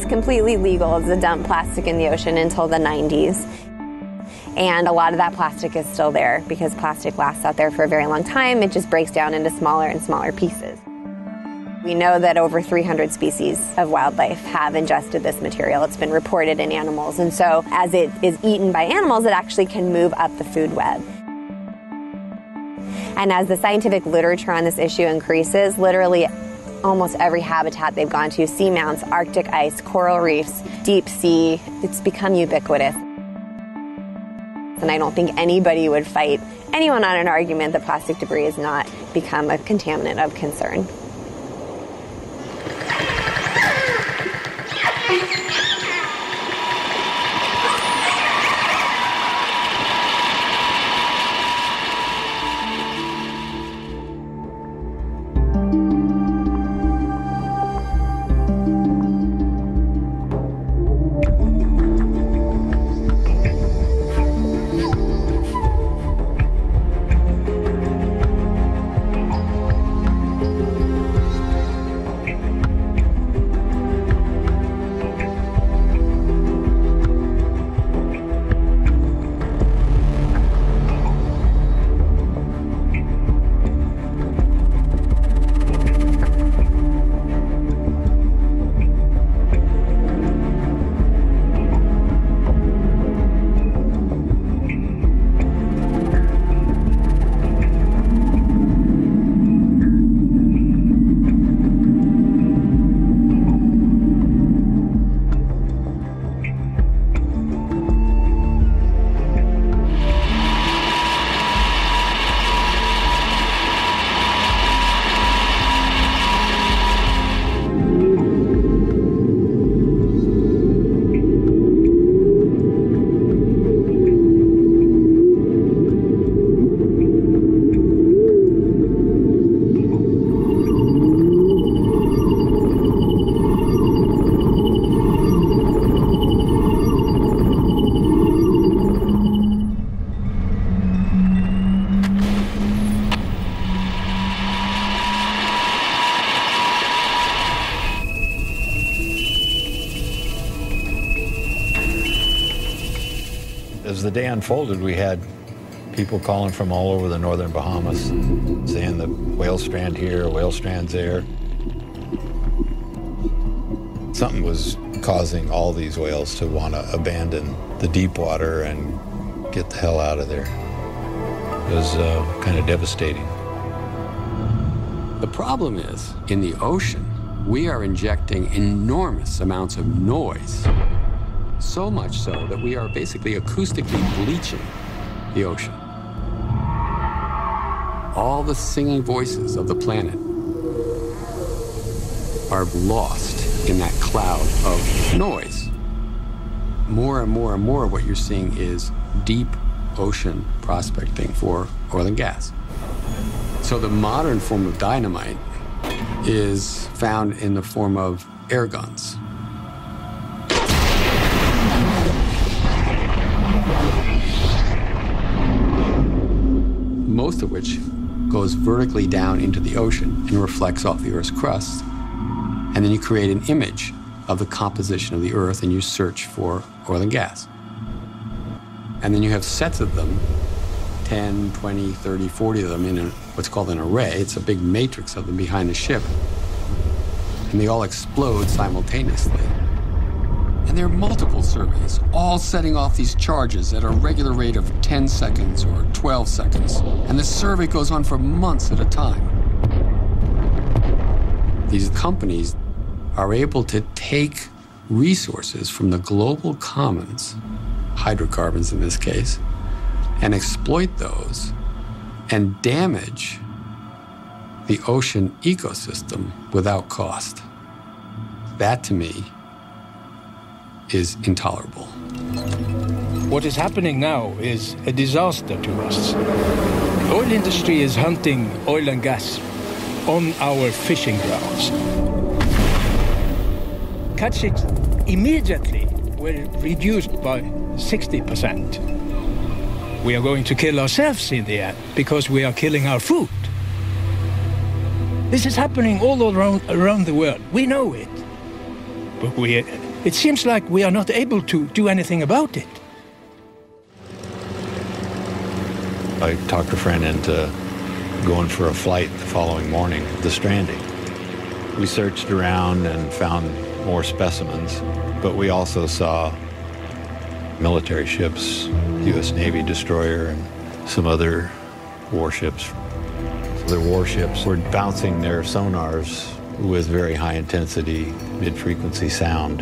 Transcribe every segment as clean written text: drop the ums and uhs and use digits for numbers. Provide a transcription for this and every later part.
was completely legal to dump plastic in the ocean until the 90s. And a lot of that plastic is still there because plastic lasts out there for a very long time. It just breaks down into smaller and smaller pieces. We know that over 300 species of wildlife have ingested this material. It's been reported in animals. And so as it is eaten by animals, it actually can move up the food web. And as the scientific literature on this issue increases, literally almost every habitat they've gone to, seamounts, Arctic ice, coral reefs, deep sea, it's become ubiquitous. And I don't think anybody would fight anyone on an argument that plastic debris has not become a contaminant of concern. As the day unfolded, we had people calling from all over the northern Bahamas, saying the whale strand here, whale strands there. Something was causing all these whales to want to abandon the deep water and get the hell out of there. It was kind of devastating. The problem is, in the ocean, we are injecting enormous amounts of noise. So much so that we are basically acoustically bleaching the ocean. All the singing voices of the planet are lost in that cloud of noise. More and more and more what you're seeing is deep ocean prospecting for oil and gas. So the modern form of dynamite is found in the form of air guns. Most of which goes vertically down into the ocean and reflects off the Earth's crust. And then you create an image of the composition of the Earth and you search for oil and gas. And then you have sets of them, 10, 20, 30, 40 of them in what's called an array. It's a big matrix of them behind the ship. And they all explode simultaneously. And there are multiple surveys, all setting off these charges at a regular rate of 10 seconds or 12 seconds. And the survey goes on for months at a time. These companies are able to take resources from the global commons, hydrocarbons in this case, and exploit those and damage the ocean ecosystem without cost. That, to me, is intolerable. What is happening now is a disaster to us. The oil industry is hunting oil and gas on our fishing grounds. Catch it immediately were reduced by 60%. We are going to kill ourselves in the end because we are killing our food. This is happening all around the world. We know it. But we it seems like we are not able to do anything about it. I talked a friend into going for a flight the following morning, the stranding. We searched around and found more specimens, but we also saw military ships, U.S. Navy destroyer, and some other warships. Their warships were bouncing their sonars with very high intensity, mid-frequency sound.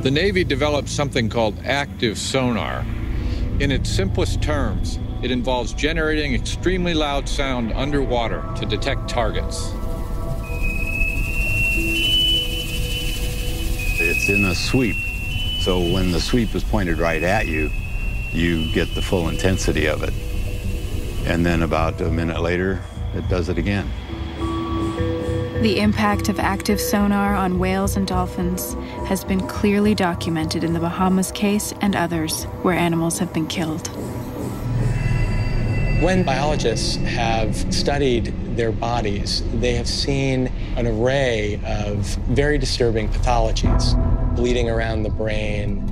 The Navy developed something called active sonar. In its simplest terms, it involves generating extremely loud sound underwater to detect targets. It's in a sweep, so when the sweep is pointed right at you, you get the full intensity of it. And then about a minute later, it does it again. The impact of active sonar on whales and dolphins has been clearly documented in the Bahamas case and others where animals have been killed. When biologists have studied their bodies, they have seen an array of very disturbing pathologies, bleeding around the brain,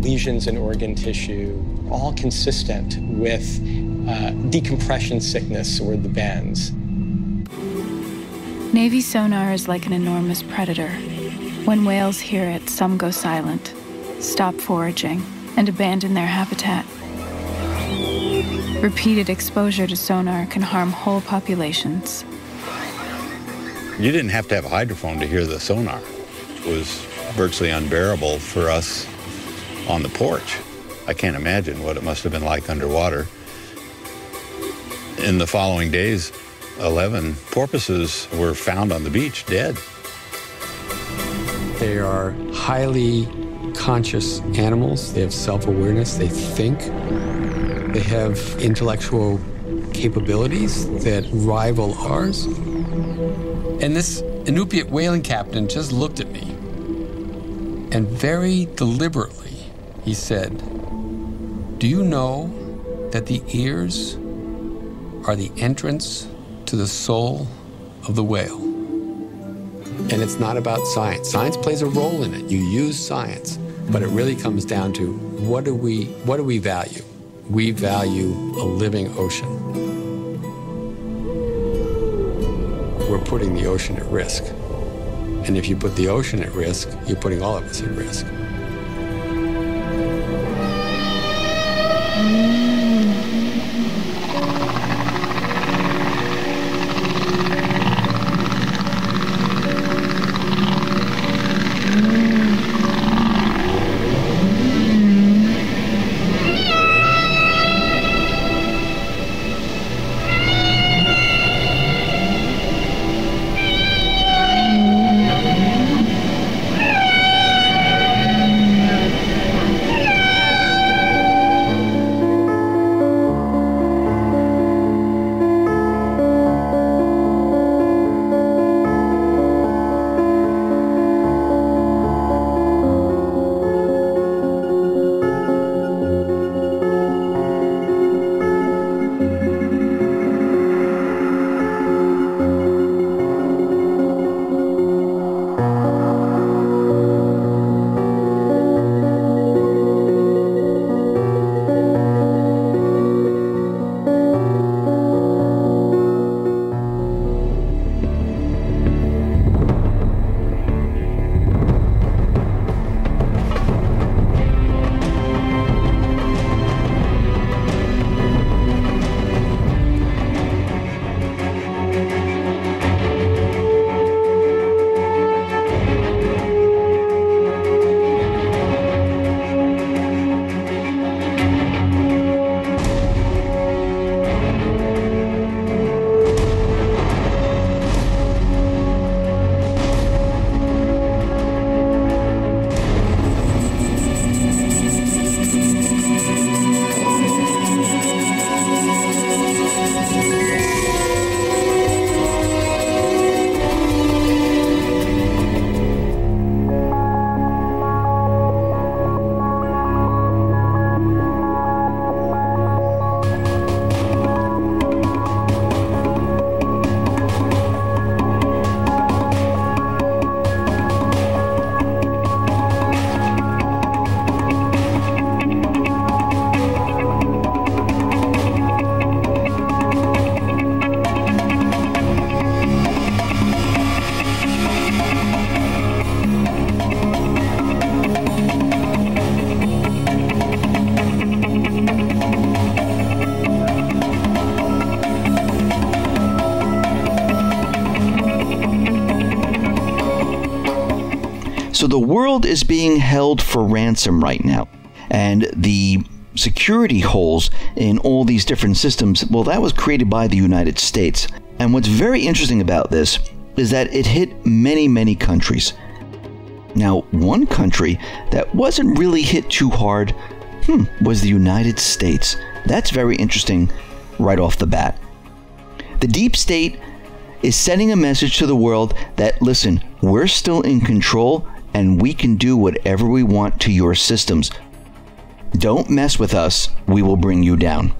lesions in organ tissue, all consistent with decompression sickness or the bends. Navy sonar is like an enormous predator. When whales hear it, some go silent, stop foraging, and abandon their habitat. Repeated exposure to sonar can harm whole populations. You didn't have to have a hydrophone to hear the sonar. It was virtually unbearable for us on the porch. I can't imagine what it must have been like underwater. In the following days, 11 porpoises were found on the beach, dead. They are highly conscious animals. They have self-awareness. They think. They have intellectual capabilities that rival ours. And this Inupiat whaling captain just looked at me, and very deliberately, he said, "Do you know that the ears are the entrance to the soul of the whale?" And it's not about science. Science plays a role in it. You use science, but it really comes down to what do we value? We value a living ocean. We're putting the ocean at risk. And if you put the ocean at risk, you're putting all of us at risk. So the world is being held for ransom right now. And the security holes in all these different systems, well, that was created by the United States. And what's very interesting about this is that it hit many, many countries. Now, one country that wasn't really hit too hard was the United States. That's very interesting right off the bat. The deep state is sending a message to the world that, listen, we're still in control and we can do whatever we want to your systems. Don't mess with us, we will bring you down.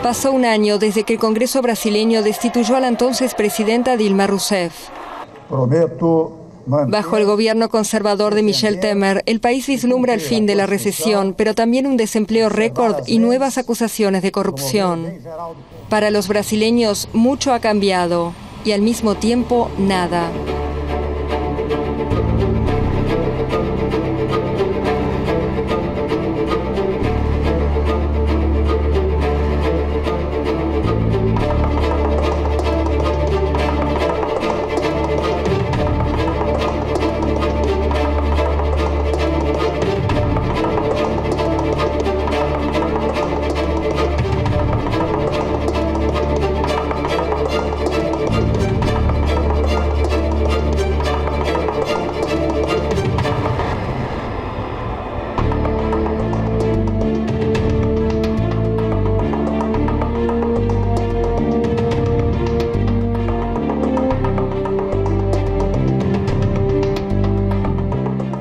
Pasó un año desde que el Congreso brasileño destituyó a la entonces presidenta Dilma Rousseff. Bajo el gobierno conservador de Michel Temer, el país vislumbra el fin de la recesión, pero también un desempleo récord y nuevas acusaciones de corrupción. Para los brasileños, mucho ha cambiado y al mismo tiempo, nada.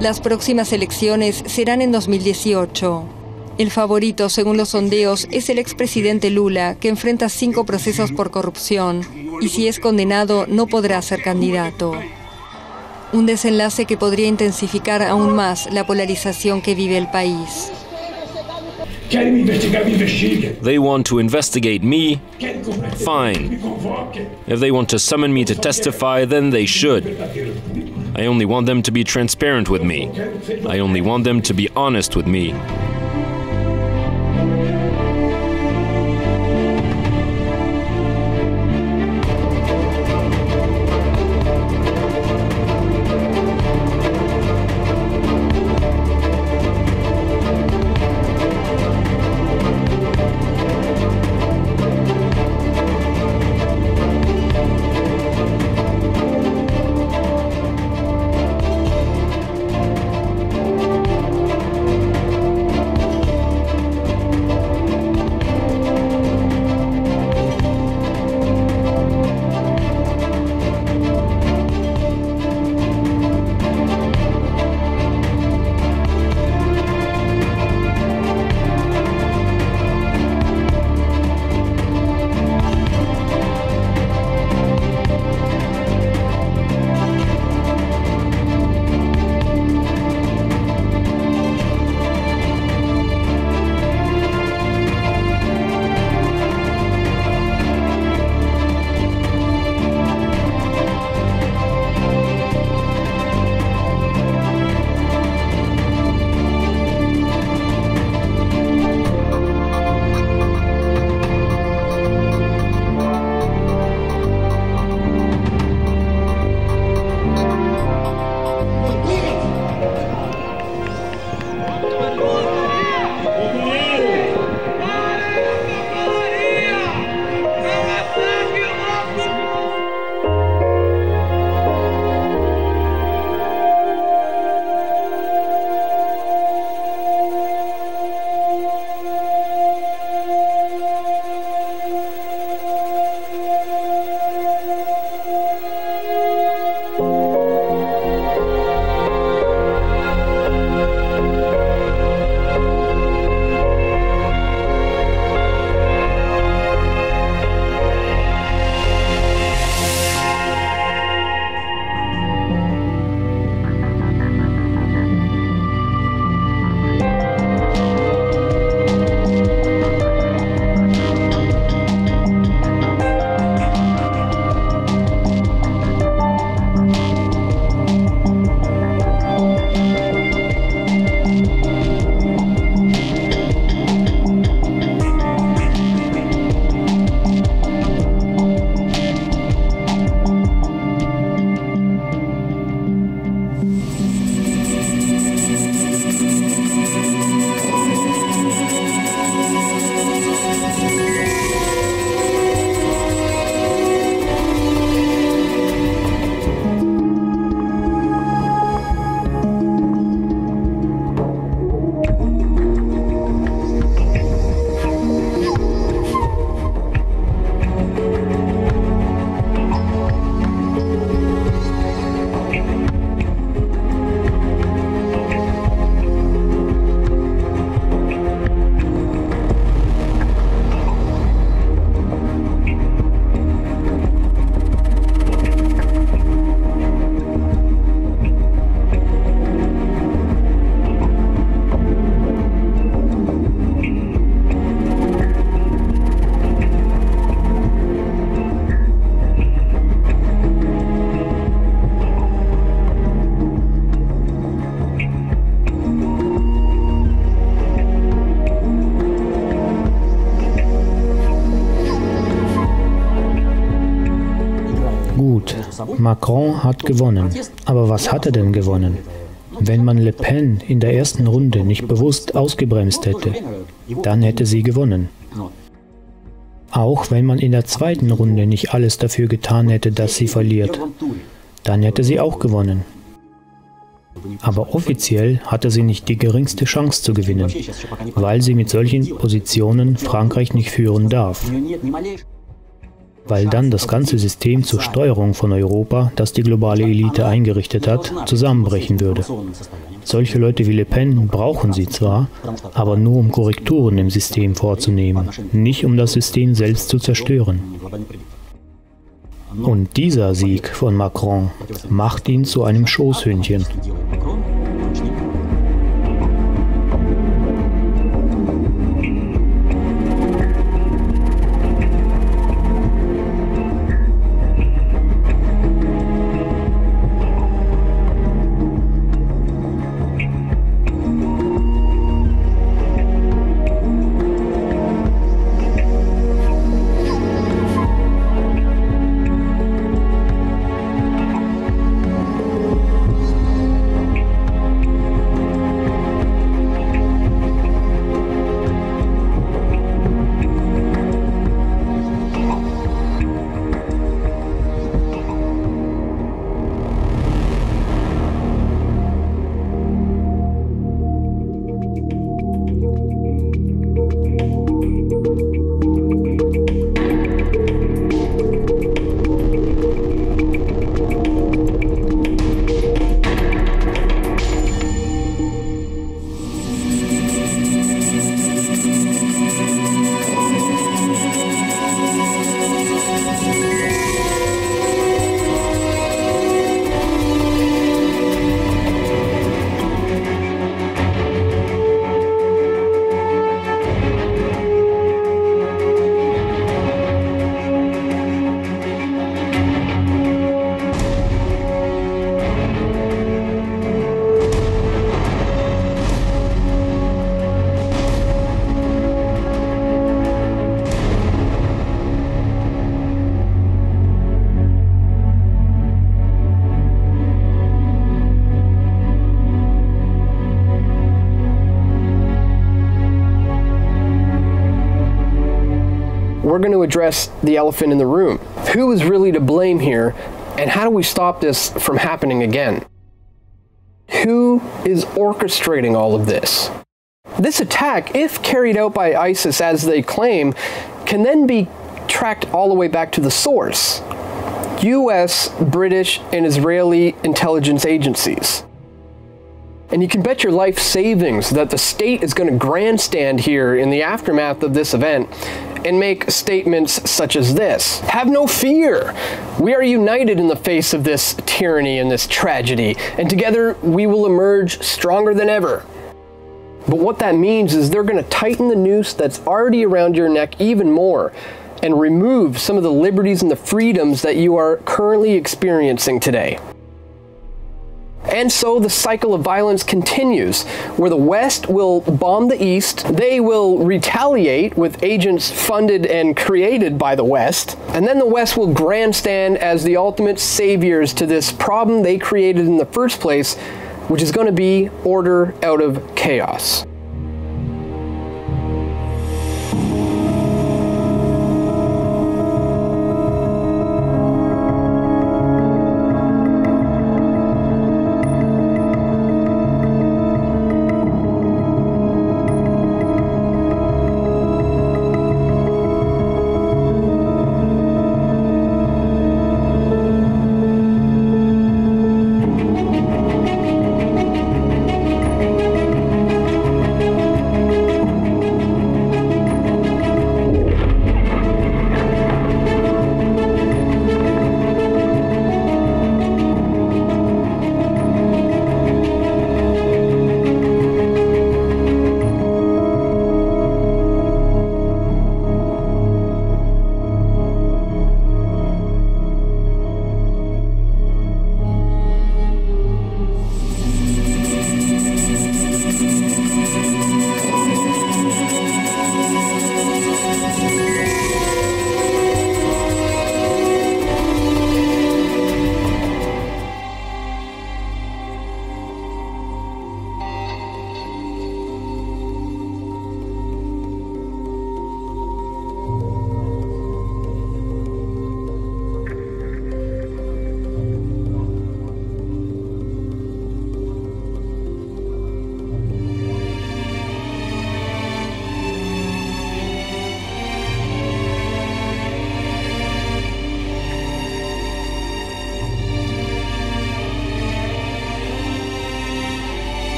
Las próximas elecciones serán en 2018. El favorito, según los sondeos, es el expresidente Lula, que enfrenta 5 procesos por corrupción, y si es condenado no podrá ser candidato. Un desenlace que podría intensificar aún más la polarización que vive el país. They want to investigate me? Fine. If they want to summon me to testify, then they should. I only want them to be transparent with me. I only want them to be honest with me. Macron hat gewonnen. Aber was hat er denn gewonnen? Wenn man Le Pen in der ersten Runde nicht bewusst ausgebremst hätte, dann hätte sie gewonnen. Auch wenn man in der zweiten Runde nicht alles dafür getan hätte, dass sie verliert, dann hätte sie auch gewonnen. Aber offiziell hatte sie nicht die geringste Chance zu gewinnen, weil sie mit solchen Positionen Frankreich nicht führen darf. Weil dann das ganze System zur Steuerung von Europa, das die globale Elite eingerichtet hat, zusammenbrechen würde. Solche Leute wie Le Pen brauchen sie zwar, aber nur um Korrekturen im System vorzunehmen, nicht um das System selbst zu zerstören. Und dieser Sieg von Macron macht ihn zu einem Schoßhündchen. We're going to address the elephant in the room. Who is really to blame here, and how do we stop this from happening again? Who is orchestrating all of this? This attack, if carried out by ISIS as they claim, can then be tracked all the way back to the source: US, British, and Israeli intelligence agencies. And you can bet your life savings that the state is going to grandstand here in the aftermath of this event and make statements such as this: have no fear. We are united in the face of this tyranny and this tragedy, and together we will emerge stronger than ever. But what that means is they're going to tighten the noose that's already around your neck even more and remove some of the liberties and the freedoms that you are currently experiencing today. And so the cycle of violence continues, where the West will bomb the East, they will retaliate with agents funded and created by the West, and then the West will grandstand as the ultimate saviors to this problem they created in the first place, which is going to be order out of chaos.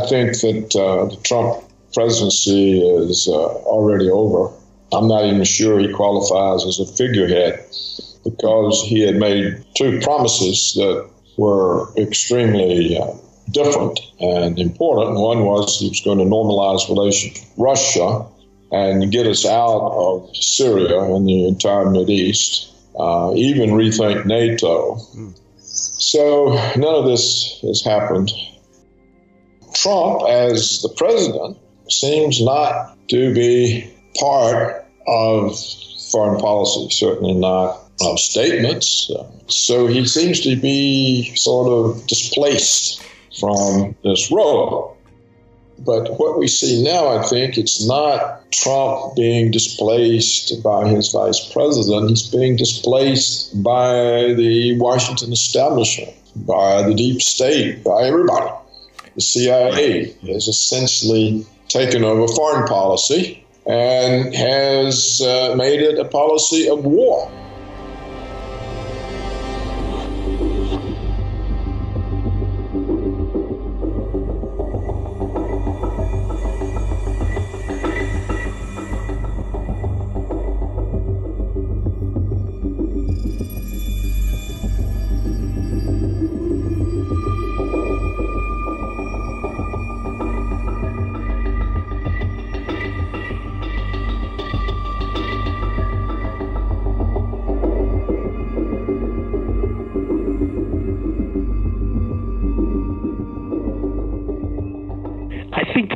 think that the Trump presidency is already over. I'm not even sure he qualifies as a figurehead because he had made two promises that were extremely different and important. One was he was going to normalize relations with Russia and get us out of Syria and the entire Mideast, even rethink NATO. So none of this has happened. Trump, as the president, seems not to be part of foreign policy, certainly not of statements. So he seems to be sort of displaced from this role. But what we see now, I think, it's not Trump being displaced by his vice president. He's being displaced by the Washington establishment, by the deep state, by everybody. The CIA has essentially taken over foreign policy and has made it a policy of war.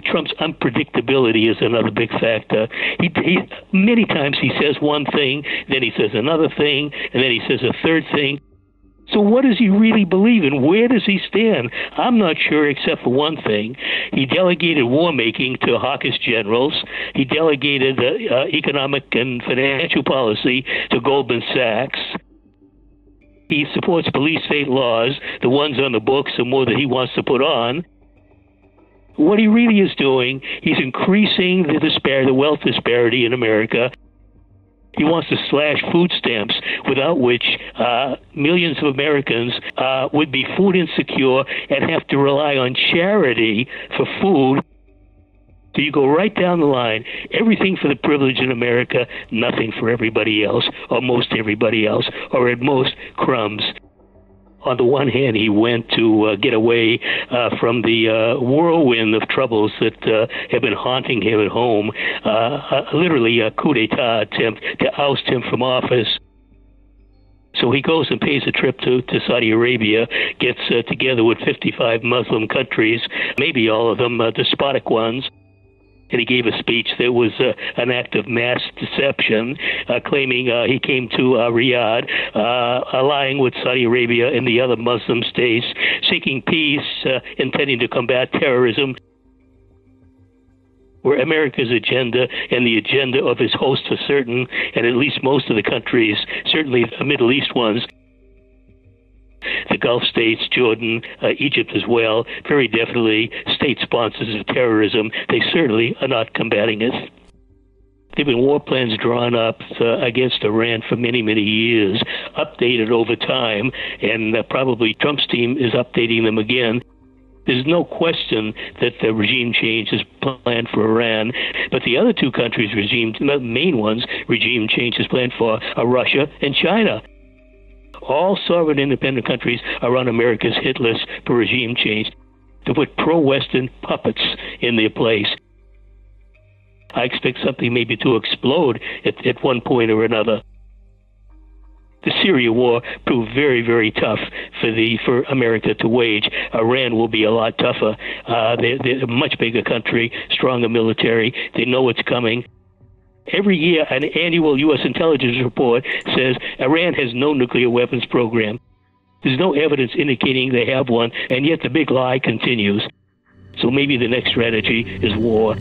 Trump's unpredictability is another big factor. He many times he says one thing, then he says another thing, and then he says a third thing. So what does he really believe in? Where does he stand? I'm not sure, except for one thing. He delegated war-making to hawkish generals. He delegated economic and financial policy to Goldman Sachs. He supports police state laws, the ones on the books, the more that he wants to put on. What he really is doing, he's increasing the wealth disparity in America. He wants to slash food stamps, without which millions of Americans would be food insecure and have to rely on charity for food. So you go right down the line, everything for the privileged in America, nothing for everybody else, or most everybody else, or at most crumbs. On the one hand, he went to get away from the whirlwind of troubles that have been haunting him at home, literally a coup d'etat attempt to oust him from office. So he goes and pays a trip to Saudi Arabia, gets together with 55 Muslim countries, maybe all of them despotic ones. And he gave a speech that was an act of mass deception, claiming he came to Riyadh, allying with Saudi Arabia and the other Muslim states, seeking peace, intending to combat terrorism, where America's agenda and the agenda of his host are certain, and at least most of the countries, certainly the Middle East ones, the Gulf states, Jordan, Egypt as well, very definitely state sponsors of terrorism. They certainly are not combating it. There have been war plans drawn up against Iran for many, many years, updated over time, and probably Trump's team is updating them again. There's no question that the regime change is planned for Iran, but the other two countries, the main ones, regime change is planned for are Russia and China. All sovereign independent countries are on America's hit list for regime change to put pro-Western puppets in their place. I expect something maybe to explode at one point or another. The Syria war proved very, very tough for America to wage. Iran will be a lot tougher. They're a much bigger country, stronger military. They know what's coming. Every year, an annual U.S. intelligence report says Iran has no nuclear weapons program. There's no evidence indicating they have one, and yet the big lie continues. So maybe the next strategy is war.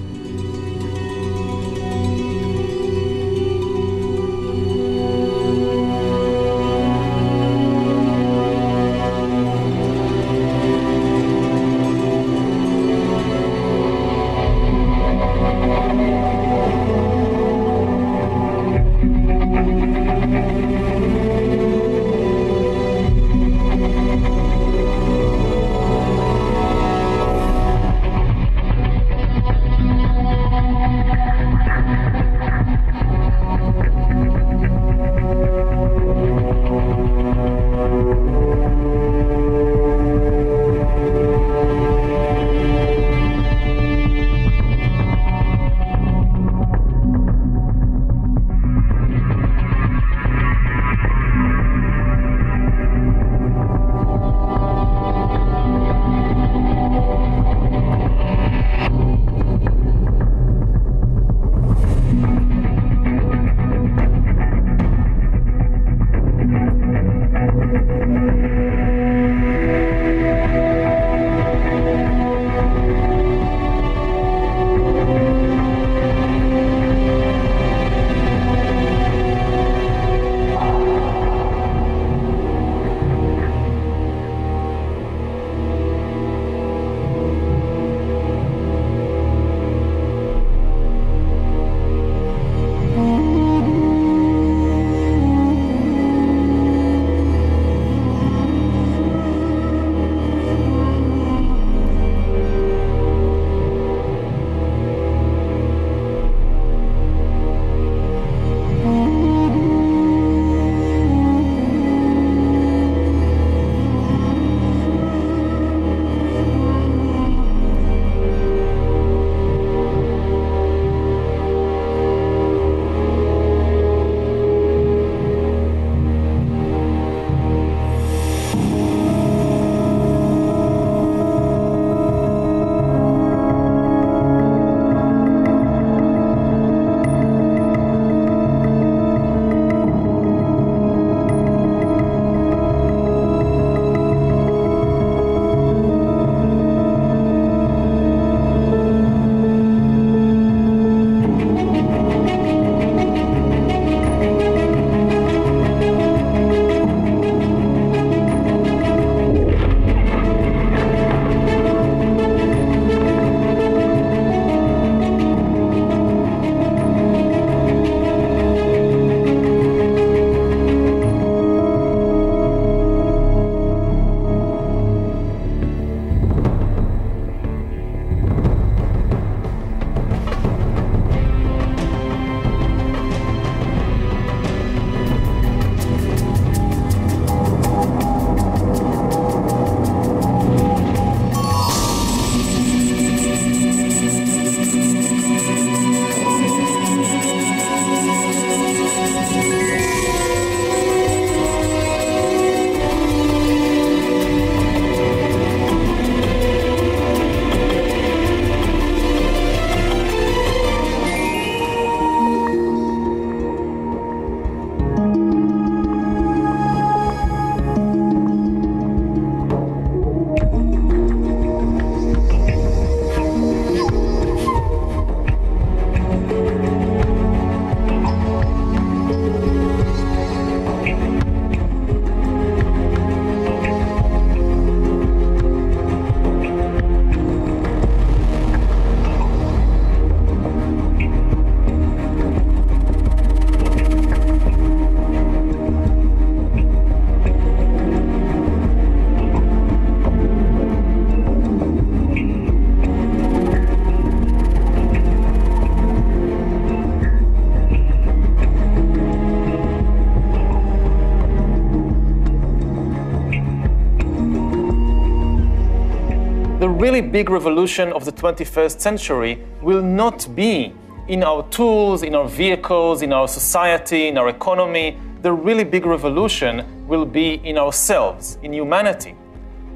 really big revolution of the 21st century will not be in our tools, in our vehicles, in our society, in our economy. The really big revolution will be in ourselves, in humanity.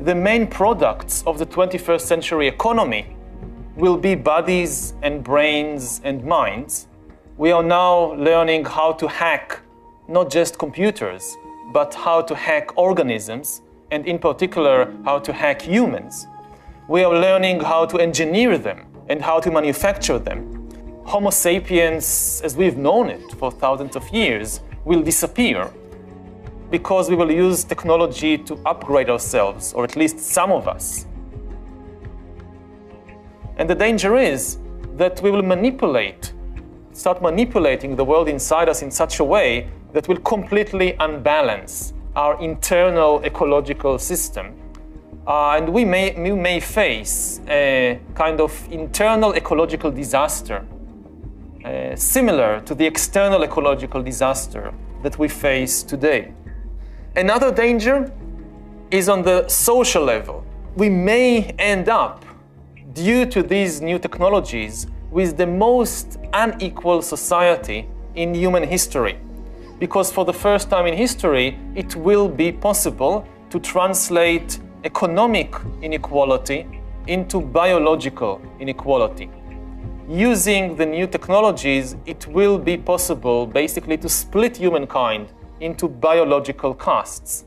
The main products of the 21st century economy will be bodies and brains and minds. We are now learning how to hack not just computers, but how to hack organisms, and in particular, how to hack humans. We are learning how to engineer them and how to manufacture them. Homo sapiens, as we've known it for thousands of years, will disappear because we will use technology to upgrade ourselves, or at least some of us. And the danger is that we will start manipulating the world inside us in such a way that will completely unbalance our internal ecological system. And we may face a kind of internal ecological disaster, similar to the external ecological disaster that we face today. Another danger is on the social level. We may end up, due to these new technologies, with the most unequal society in human history. Because for the first time in history, it will be possible to translate economic inequality into biological inequality. Using the new technologies, it will be possible basically to split humankind into biological castes.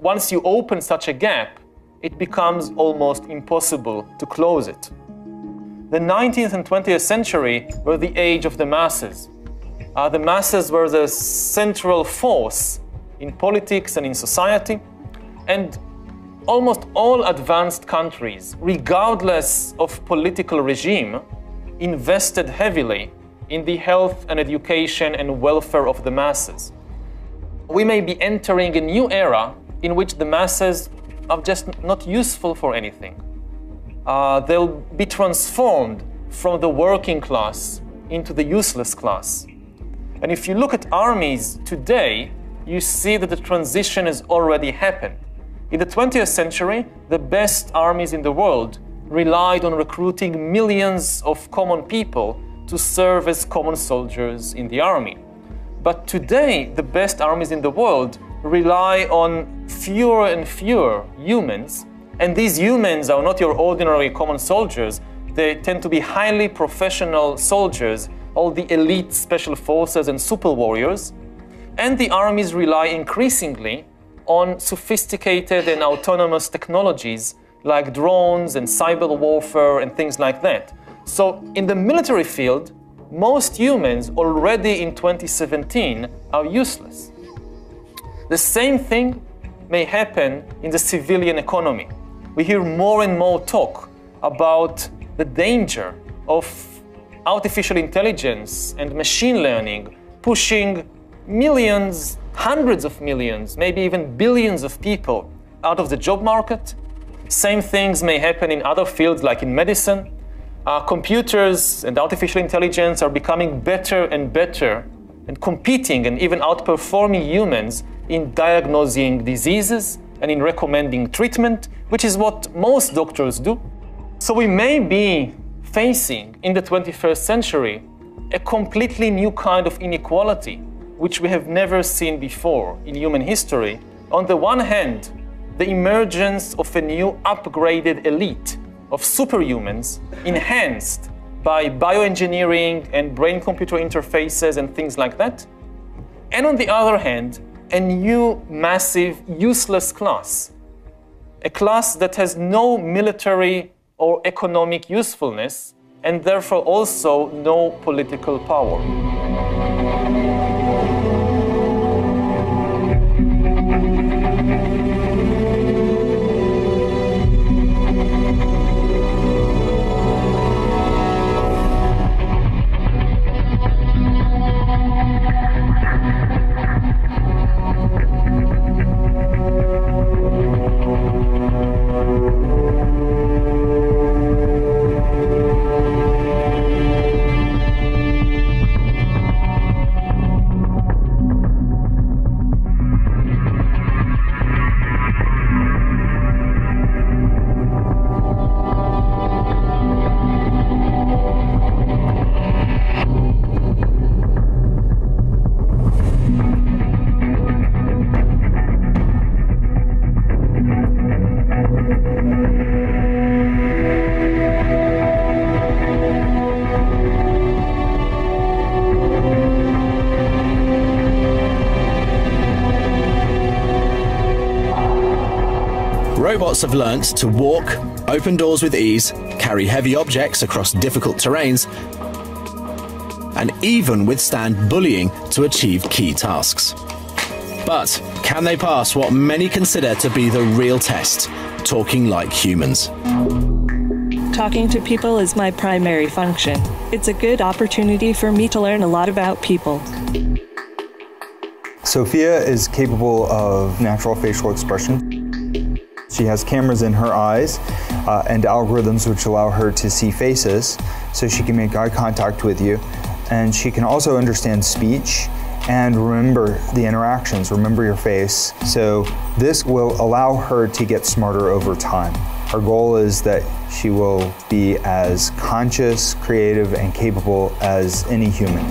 Once you open such a gap, it becomes almost impossible to close it. The 19th and 20th century were the age of the masses. The masses were the central force in politics and in society, and almost all advanced countries, regardless of political regime, invested heavily in the health and education and welfare of the masses. We may be entering a new era in which the masses are just not useful for anything. They'll be transformed from the working class into the useless class. And if you look at armies today, you see that the transition has already happened. In the 20th century, the best armies in the world relied on recruiting millions of common people to serve as common soldiers in the army. But today, the best armies in the world rely on fewer and fewer humans, and these humans are not your ordinary common soldiers. They tend to be highly professional soldiers, all the elite special forces and super warriors, and the armies rely increasingly on sophisticated and autonomous technologies like drones and cyber warfare and things like that. So in the military field, most humans already in 2017 are useless. The same thing may happen in the civilian economy. We hear more and more talk about the danger of artificial intelligence and machine learning pushing millions, hundreds of millions, maybe even billions of people out of the job market. Same things may happen in other fields like in medicine. Computers and artificial intelligence are becoming better and better and competing and even outperforming humans in diagnosing diseases and in recommending treatment, which is what most doctors do. So we may be facing in the 21st century a completely new kind of inequality, which we have never seen before in human history. On the one hand, the emergence of a new upgraded elite of superhumans enhanced by bioengineering and brain-computer interfaces and things like that. And on the other hand, a new massive useless class, a class that has no military or economic usefulness and therefore also no political power. robots have learnt to walk, open doors with ease, carry heavy objects across difficult terrains, and even withstand bullying to achieve key tasks. But can they pass what many consider to be the real test, talking like humans? Talking to people is my primary function. It's a good opportunity for me to learn a lot about people. Sophia is capable of natural facial expression. She has cameras in her eyes and algorithms which allow her to see faces, so she can make eye contact with you. And she can also understand speech and remember the interactions, remember your face. So this will allow her to get smarter over time. Our goal is that she will be as conscious, creative, and capable as any human.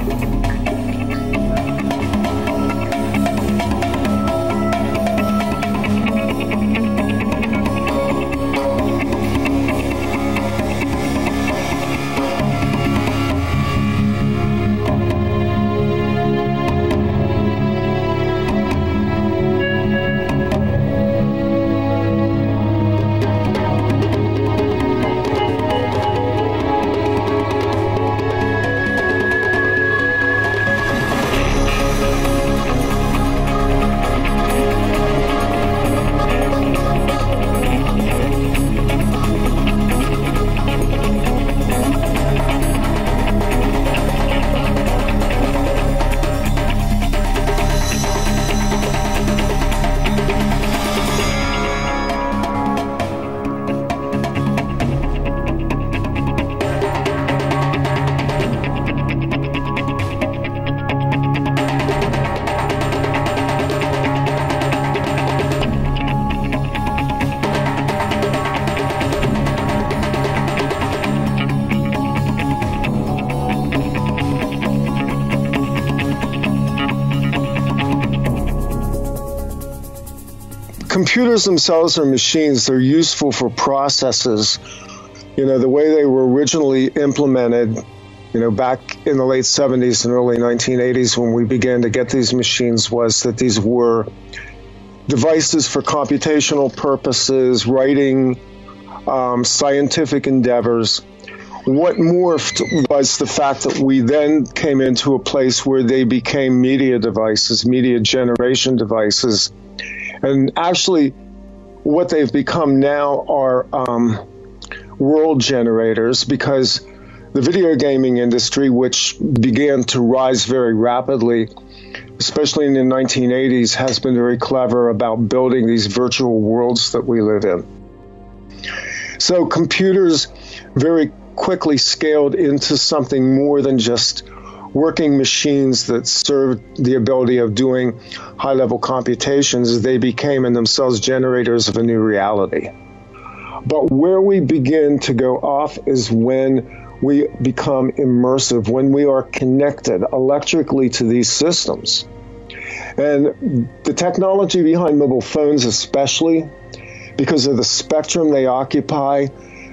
Computers themselves are machines. They're useful for processes. You know, the way they were originally implemented, you know, back in the late 70s and early 1980s when we began to get these machines was that these were devices for computational purposes, writing, scientific endeavors. What morphed was the fact that we then came into a place where they became media devices, media generation devices. And actually, what they've become now are world generators, because the video gaming industry, which began to rise very rapidly, especially in the 1980s, has been very clever about building these virtual worlds that we live in. So computers very quickly scaled into something more than just working machines that served the ability of doing high-level computations. They became in themselves generators of a new reality. But where we begin to go off is when we become immersive, when we are connected electrically to these systems. And the technology behind mobile phones especially, because of the spectrum they occupy,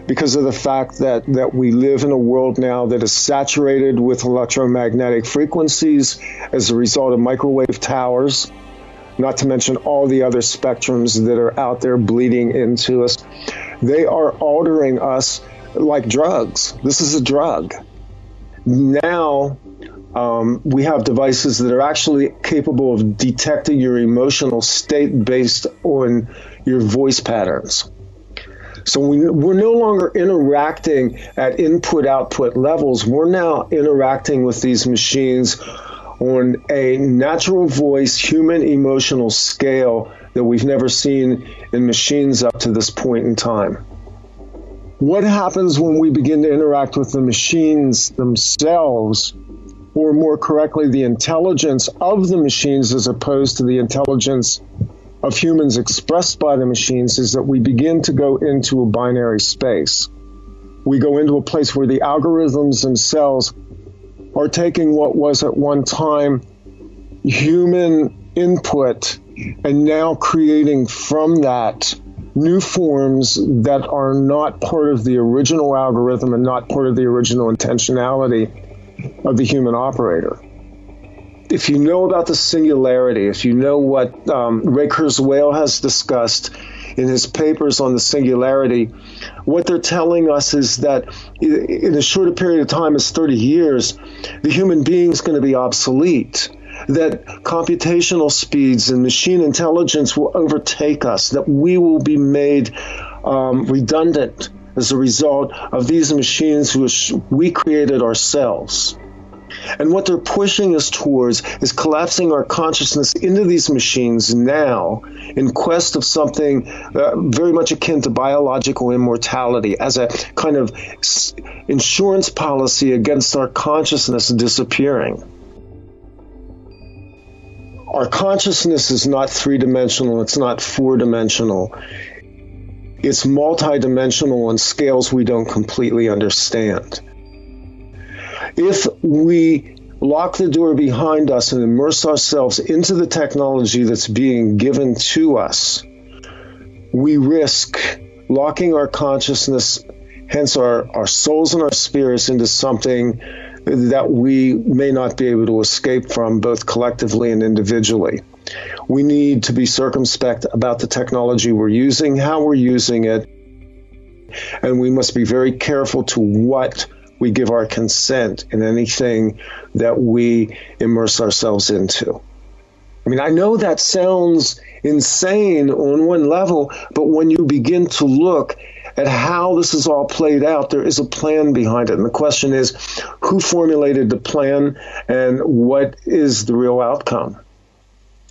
because of the fact that we live in a world now that is saturated with electromagnetic frequencies as a result of microwave towers, not to mention all the other spectrums that are out there bleeding into us. They are altering us like drugs. This is a drug. Now, we have devices that are actually capable of detecting your emotional state based on your voice patterns. So we're no longer interacting at input-output levels. We're now interacting with these machines on a natural voice, human emotional scale that we've never seen in machines up to this point in time. What happens when we begin to interact with the machines themselves, or more correctly, the intelligence of the machines as opposed to the intelligence of humans expressed by the machines, is that we begin to go into a binary space. We go into a place where the algorithms themselves are taking what was at one time human input and now creating from that new forms that are not part of the original algorithm and not part of the original intentionality of the human operator. If you know about the singularity, if you know what Ray Kurzweil has discussed, in his papers on the singularity, what they're telling us is that in a shorter period of time as 30 years, the human being is going to be obsolete, that computational speeds and machine intelligence will overtake us, that we will be made redundant as a result of these machines which we created ourselves. And what they're pushing us towards is collapsing our consciousness into these machines now in quest of something very much akin to biological immortality as a kind of insurance policy against our consciousness disappearing. Our consciousness is not three-dimensional, it's not four-dimensional. It's multidimensional on scales we don't completely understand. If we lock the door behind us and immerse ourselves into the technology that's being given to us, we risk locking our consciousness, hence our souls and our spirits, into something that we may not be able to escape from, both collectively and individually. We need to be circumspect about the technology we're using, how we're using it, and we must be very careful to what we give our consent in anything that we immerse ourselves into. I mean, I know that sounds insane on one level, but when you begin to look at how this is all played out, there is a plan behind it. And the question is, who formulated the plan and what is the real outcome?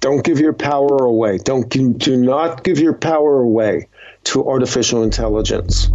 Don't give your power away. Do not give your power away to artificial intelligence.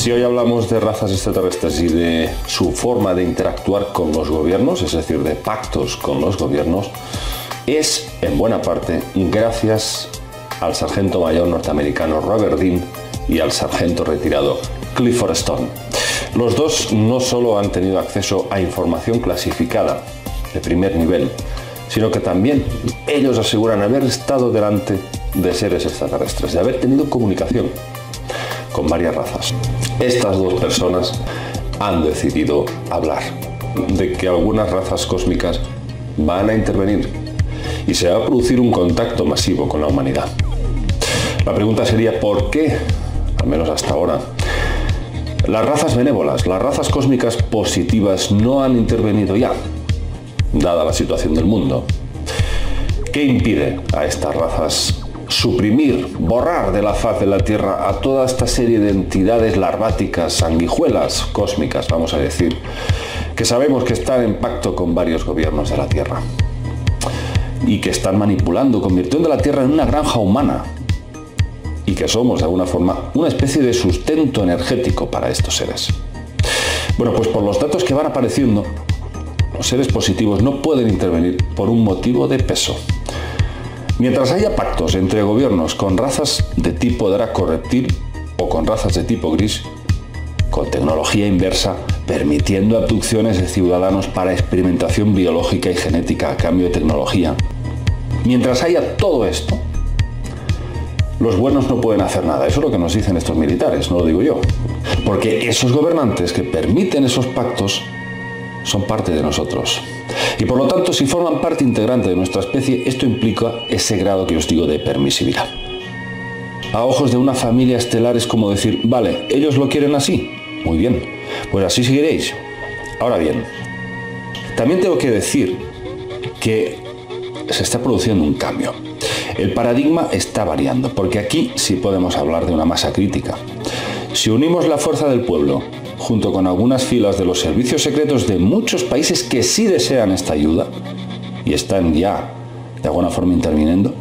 Si hoy hablamos de razas extraterrestres y de su forma de interactuar con los gobiernos, es decir, de pactos con los gobiernos, es en buena parte gracias al sargento mayor norteamericano Robert Dean y al sargento retirado Clifford Stone. Los dos no solo han tenido acceso a información clasificada de primer nivel, sino que también ellos aseguran haber estado delante de seres extraterrestres, de haber tenido comunicación con varias razas. Estas dos personas han decidido hablar de que algunas razas cósmicas van a intervenir y se va a producir un contacto masivo con la humanidad. La pregunta sería ¿por qué, al menos hasta ahora, las razas benévolas, las razas cósmicas positivas no han intervenido ya, dada la situación del mundo? ¿Qué impide a estas razas suprimir, borrar de la faz de la Tierra a toda esta serie de entidades larváticas, sanguijuelas cósmicas, vamos a decir, que sabemos que están en pacto con varios gobiernos de la Tierra y que están manipulando, convirtiendo la Tierra en una granja humana, y que somos de alguna forma una especie de sustento energético para estos seres? Bueno, pues por los datos que van apareciendo, los seres positivos no pueden intervenir por un motivo de peso. Mientras haya pactos entre gobiernos con razas de tipo draco reptil o con razas de tipo gris, con tecnología inversa, permitiendo abducciones de ciudadanos para experimentación biológica y genética a cambio de tecnología, mientras haya todo esto, los buenos no pueden hacer nada. Eso es lo que nos dicen estos militares, no lo digo yo. Porque esos gobernantes que permiten esos pactos son parte de nosotros. Y por lo tanto, si forman parte integrante de nuestra especie, esto implica ese grado que os digo de permisividad. A ojos de una familia estelar es como decir, vale, ellos lo quieren así. Muy bien, pues así seguiréis. Ahora bien, también tengo que decir que se está produciendo un cambio. El paradigma está variando, porque aquí sí podemos hablar de una masa crítica. Si unimos la fuerza del pueblo, junto con algunas filas de los servicios secretos de muchos países que sí desean esta ayuda, y están ya de alguna forma interviniendo,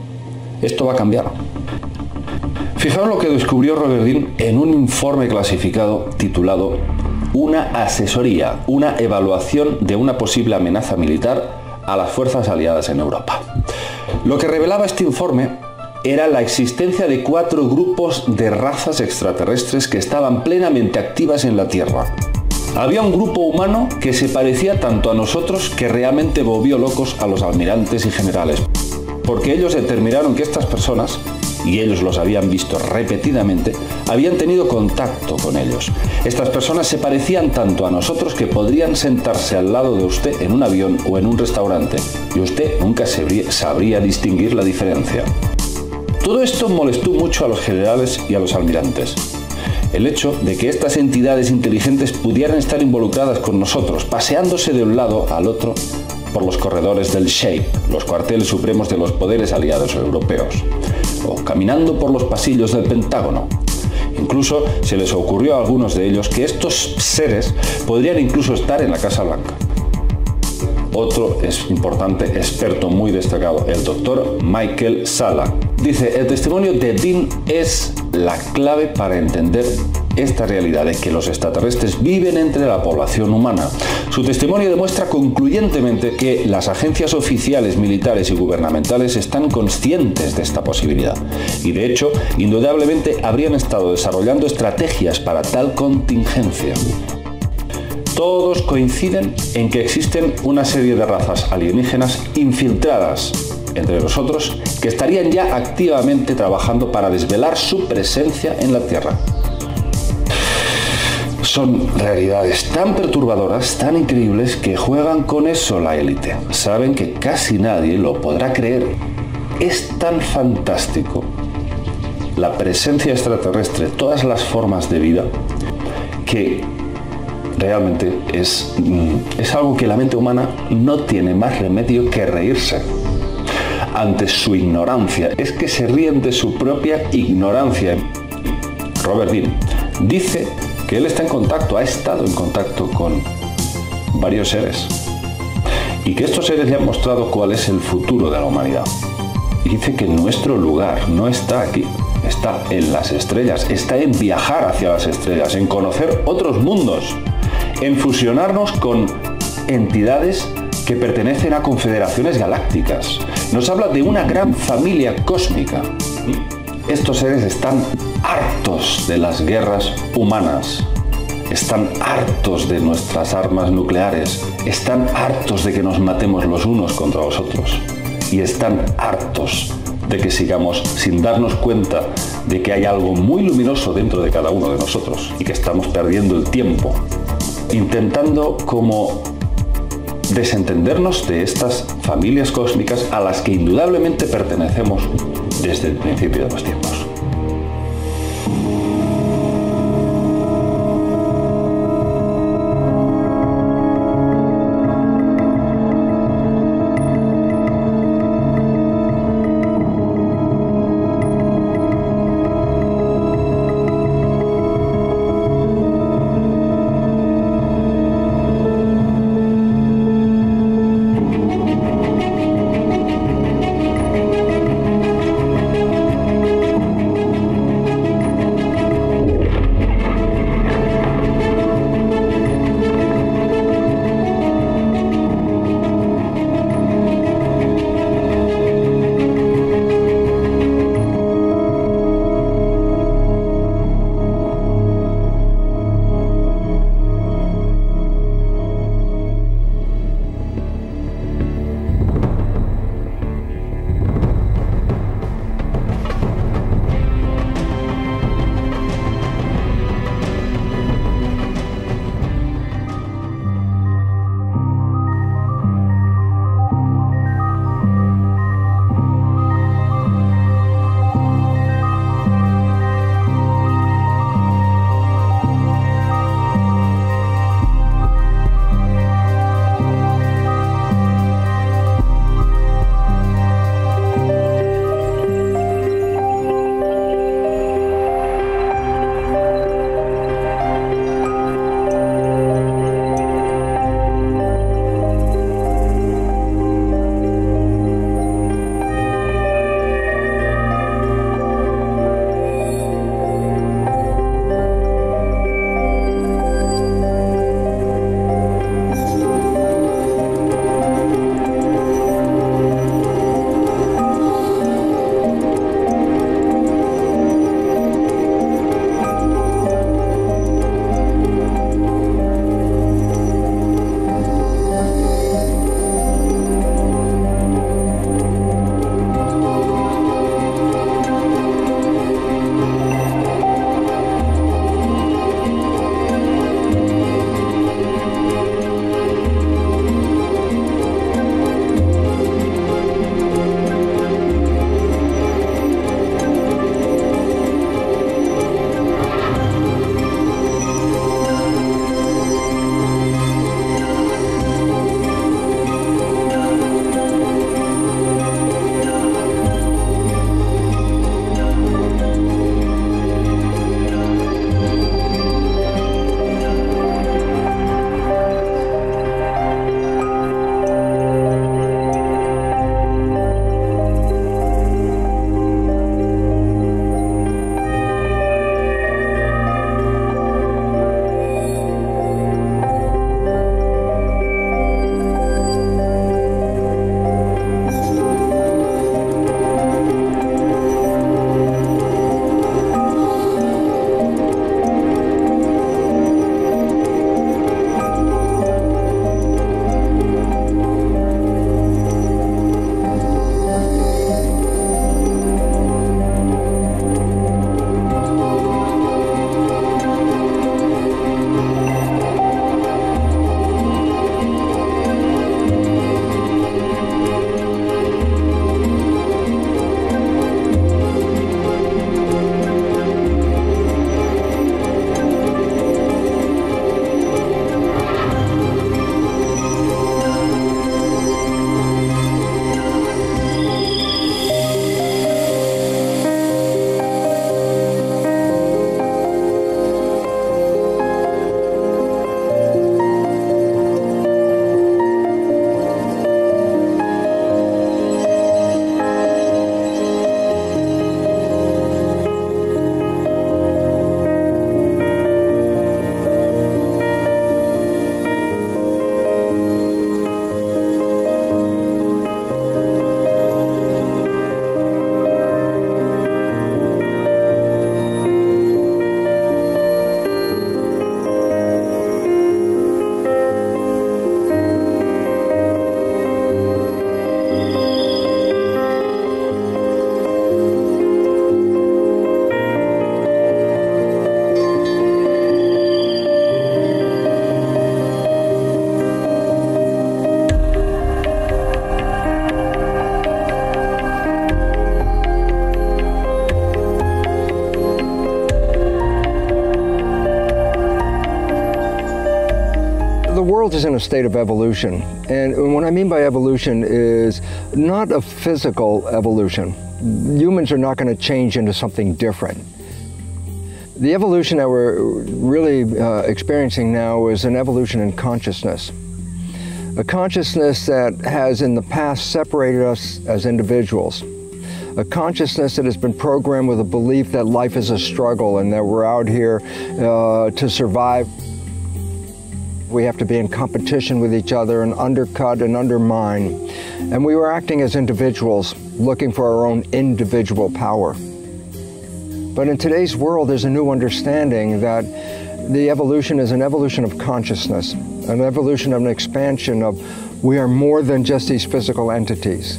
esto va a cambiar. Fijaos lo que descubrió Robert Dean en un informe clasificado titulado Una asesoría, una evaluación de una posible amenaza militar a las fuerzas aliadas en Europa. Lo que revelaba este informe era la existencia de 4 grupos de razas extraterrestres que estaban plenamente activas en la Tierra. Había un grupo humano que se parecía tanto a nosotros que realmente volvió locos a los almirantes y generales, porque ellos determinaron que estas personas, y ellos los habían visto repetidamente, habían tenido contacto con ellos. Estas personas se parecían tanto a nosotros que podrían sentarse al lado de usted en un avión o en un restaurante, y usted nunca sabría distinguir la diferencia. Todo esto molestó mucho a los generales y a los almirantes. El hecho de que estas entidades inteligentes pudieran estar involucradas con nosotros, paseándose de un lado al otro por los corredores del SHAPE, los cuarteles supremos de los poderes aliados europeos, o caminando por los pasillos del Pentágono. Incluso se les ocurrió a algunos de ellos que estos seres podrían incluso estar en la Casa Blanca. Otro es importante experto muy destacado, el doctor Michael Salla, dice: el testimonio de Dean es la clave para entender esta realidad de que los extraterrestres viven entre la población humana. Su testimonio demuestra concluyentemente que las agencias oficiales, militares y gubernamentales están conscientes de esta posibilidad y, de hecho, indudablemente habrían estado desarrollando estrategias para tal contingencia. Todos coinciden en que existen una serie de razas alienígenas infiltradas entre nosotros que estarían ya activamente trabajando para desvelar su presencia en la Tierra. Son realidades tan perturbadoras, tan increíbles, que juegan con eso la élite. Saben que casi nadie lo podrá creer. Es tan fantástico la presencia extraterrestre, todas las formas de vida, que realmente es algo que la mente humana no tiene más remedio que reírse ante su ignorancia. Es que se ríen de su propia ignorancia. Robert Dean dice que él está en contacto, ha estado en contacto con varios seres y que estos seres le han mostrado cuál es el futuro de la humanidad. Y dice que nuestro lugar no está aquí, está en las estrellas, está en viajar hacia las estrellas, en conocer otros mundos, en fusionarnos con entidades que pertenecen a confederaciones galácticas. Nos habla de una gran familia cósmica. Estos seres están hartos de las guerras humanas, están hartos de nuestras armas nucleares, están hartos de que nos matemos los unos contra los otros y están hartos de que sigamos sin darnos cuenta de que hay algo muy luminoso dentro de cada uno de nosotros y que estamos perdiendo el tiempo intentando como desentendernos de estas familias cósmicas a las que indudablemente pertenecemos desde el principio de los tiempos. world is in a state of evolution. And what I mean by evolution is not a physical evolution. Humans are not going to change into something different. The evolution that we're really experiencing now is an evolution in consciousness. A consciousness that has in the past separated us as individuals. A consciousness that has been programmed with a belief that life is a struggle and that we're out here to survive. We have to be in competition with each other and undercut and undermine. And we were acting as individuals, looking for our own individual power. But in today's world, there's a new understanding that the evolution is an evolution of consciousness, an evolution of an expansion of we are more than just these physical entities,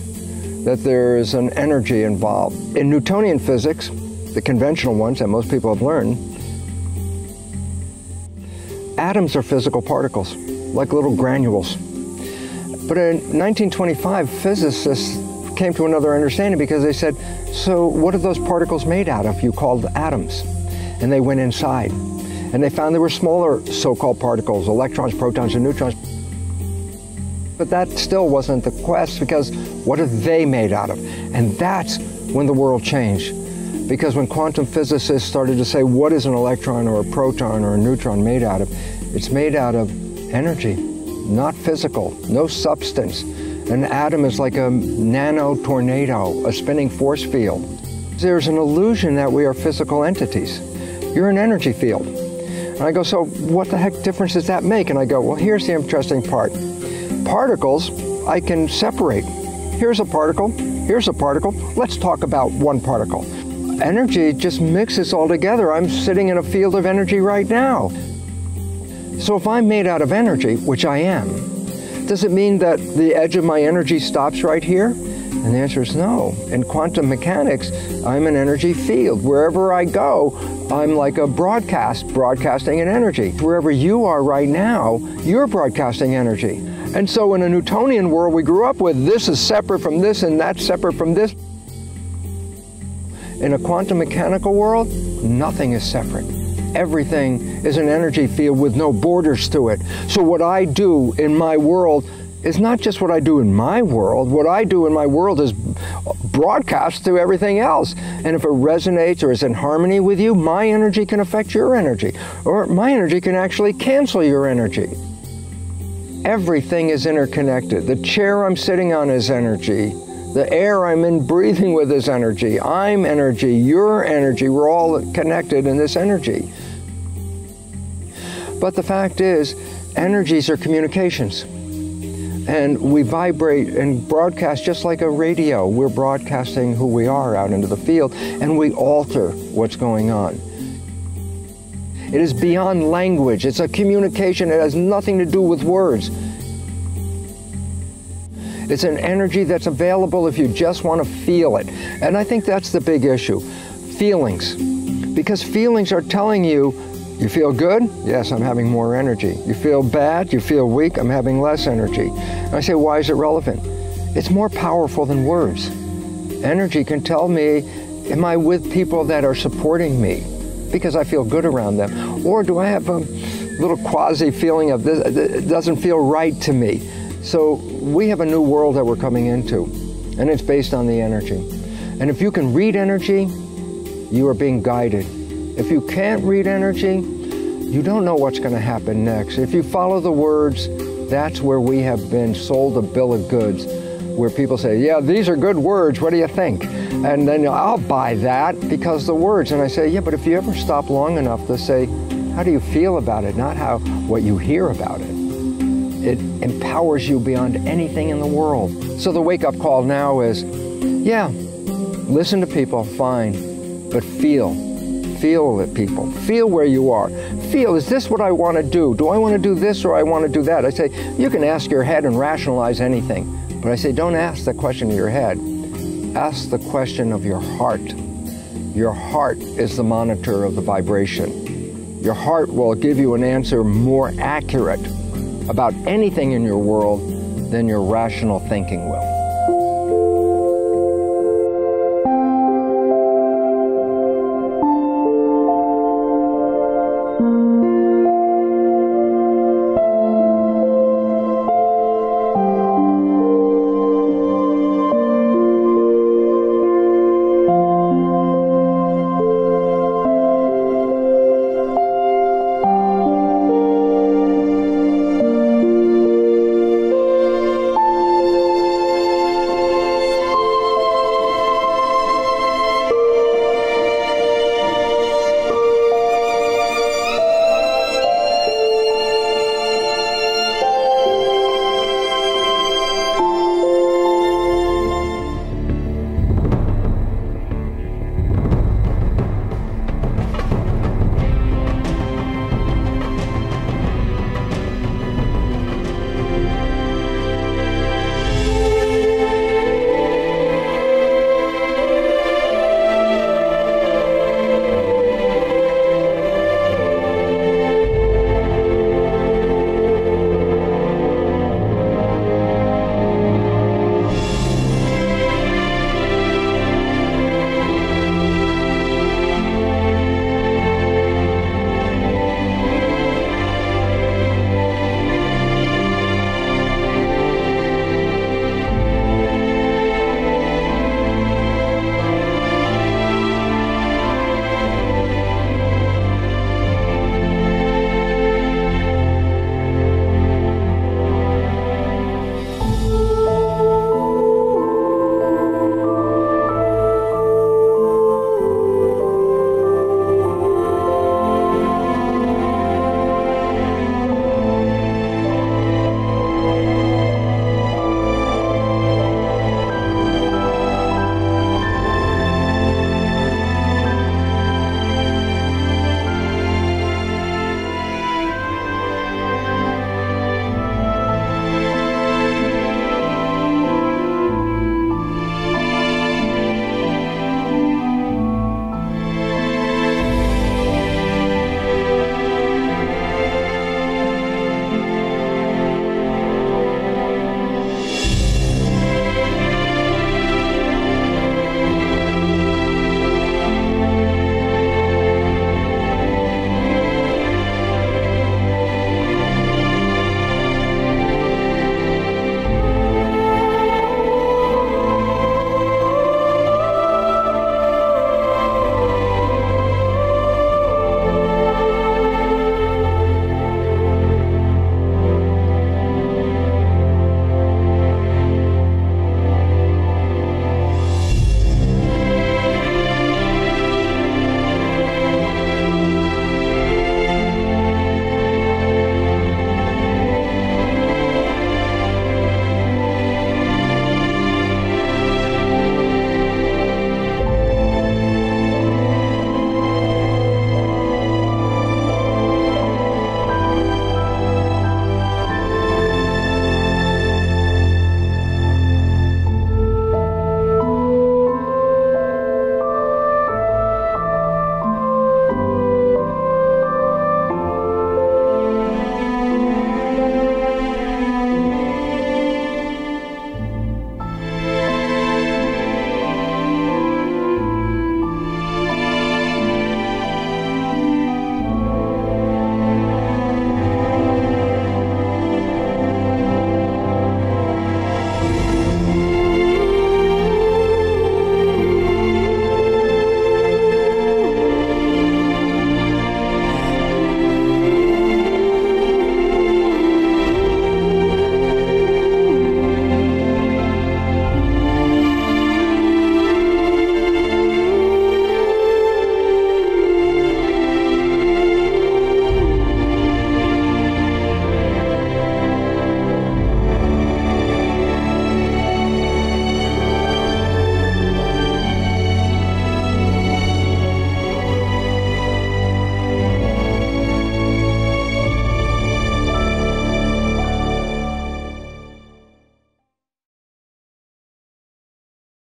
that there is an energy involved. In Newtonian physics, the conventional ones that most people have learned, atoms are physical particles, like little granules. But in 1925, physicists came to another understanding because they said, so what are those particles made out of? You called atoms. And they went inside. And they found there were smaller so-called particles, electrons, protons, and neutrons. But that still wasn't the quest, because what are they made out of? And that's when the world changed. Because when quantum physicists started to say, what is an electron or a proton or a neutron made out of? It's made out of energy, not physical, no substance. An atom is like a nano tornado, a spinning force field. There's an illusion that we are physical entities. You're an energy field. And I go, so what the heck difference does that make? And I go, well, here's the interesting part. Particles, I can separate. Here's a particle, here's a particle. Let's talk about one particle. Energy just mixes all together. I'm sitting in a field of energy right now. So if I'm made out of energy, which I am, does it mean that the edge of my energy stops right here? And the answer is no. In quantum mechanics, I'm an energy field. Wherever I go, I'm like a broadcasting an energy. Wherever you are right now, you're broadcasting energy. And so in a Newtonian world we grew up with, this is separate from this and that's separate from this. In a quantum mechanical world, nothing is separate. Everything is an energy field with no borders to it. So what I do in my world is not just what I do in my world. What I do in my world is broadcast to everything else. And if it resonates or is in harmony with you, my energy can affect your energy. Or my energy can actually cancel your energy. Everything is interconnected. The chair I'm sitting on is energy. The air I'm in breathing with is energy. I'm energy, you're energy. We're all connected in this energy. But the fact is, energies are communications. And we vibrate and broadcast just like a radio. We're broadcasting who we are out into the field, and we alter what's going on. It is beyond language. It's a communication. It has nothing to do with words. It's an energy that's available if you just want to feel it. And I think that's the big issue. Feelings. Because feelings are telling you, you feel good? Yes, I'm having more energy. You feel bad? You feel weak? I'm having less energy. And I say, why is it relevant? It's more powerful than words. Energy can tell me, am I with people that are supporting me because I feel good around them? Or do I have a little quasi feeling of this, it doesn't feel right to me? So we have a new world that we're coming into, and it's based on the energy. And if you can read energy, you are being guided. If you can't read energy, you don't know what's going to happen next. If you follow the words, that's where we have been sold a bill of goods, where people say, yeah, these are good words, what do you think? And then I'll buy that because the words. And I say, yeah, but if you ever stop long enough to say, how do you feel about it, not what you hear about it. It empowers you beyond anything in the world. So the wake-up call now is, yeah, listen to people, fine, but feel. Feel it, people. Feel where you are. Feel, is this what I want to do? Do I want to do this or I want to do that? I say, you can ask your head and rationalize anything. But I say, don't ask the question of your head. Ask the question of your heart. Your heart is the monitor of the vibration. Your heart will give you an answer more accurate about anything in your world than your rational thinking will.